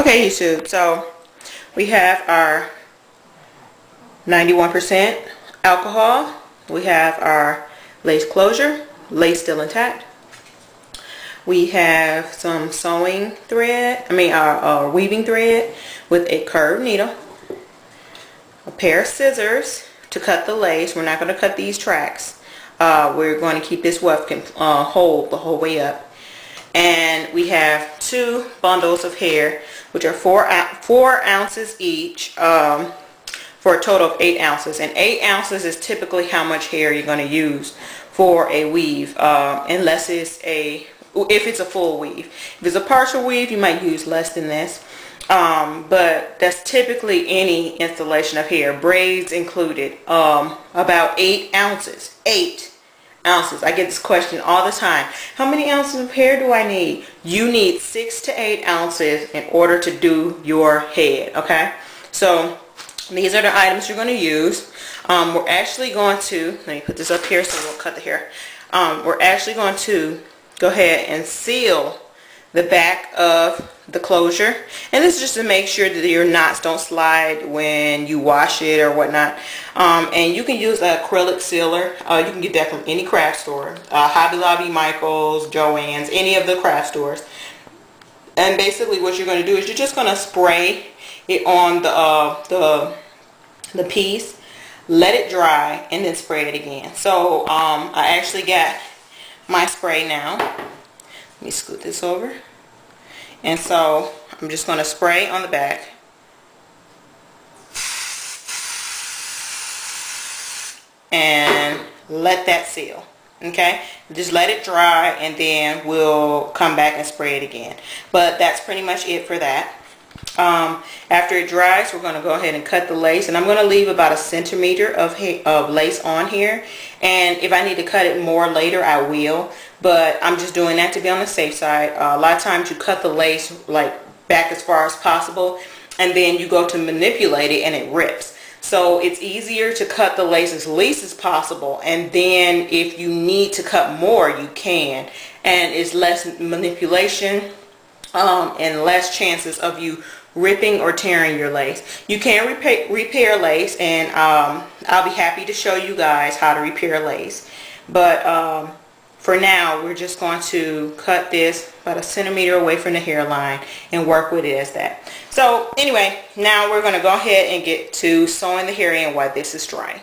Okay, YouTube, so we have our 91% alcohol. We have our lace closure, lace still intact. We have some sewing thread, our weaving thread with a curved needle, a pair of scissors to cut the lace. We're not going to cut these tracks. We're going to keep this weft whole the whole way up. And we have 2 bundles of hair, which are 4 ounces each, for a total of 8 ounces. And 8 ounces is typically how much hair you're going to use for a weave, unless if it's a full weave. If it's a partial weave, you might use less than this. But that's typically any installation of hair, braids included, about 8 ounces. 8 ounces. I get this question all the time. How many ounces of hair do I need? You need 6 to 8 ounces in order to do your head, okay? So these are the items you're going to use. We're actually going to, let me put this up here so we'll cut the hair. We're actually going to go ahead and seal the back of the closure, and this is just to make sure that your knots don't slide when you wash it or whatnot. And you can use an acrylic sealer. You can get that from any craft store, Hobby Lobby, Michaels, Joann's, any of the craft stores. And basically what you're going to do is you're just going to spray it on the piece, let it dry, and then spray it again. So I actually got my spray now. Let me scoot this over. And so I'm just going to spray on the back. And let that seal. Okay? Just let it dry and then we'll come back and spray it again. But that's pretty much it for that. After it dries, we're going to go ahead and cut the lace, and I'm going to leave about 1 centimeter of lace on here, and if I need to cut it more later I will, but I'm just doing that to be on the safe side. A lot of times you cut the lace like back as far as possible, and then you go to manipulate it and it rips. So it's easier to cut the lace as least as possible, and then if you need to cut more you can, and it's less manipulation and less chances of you ripping or tearing your lace. You can repair lace, and I'll be happy to show you guys how to repair lace. But for now, we're just going to cut this about 1 centimeter away from the hairline and work with it as that. So anyway, now we're going to go ahead and get to sewing the hair in while this is drying.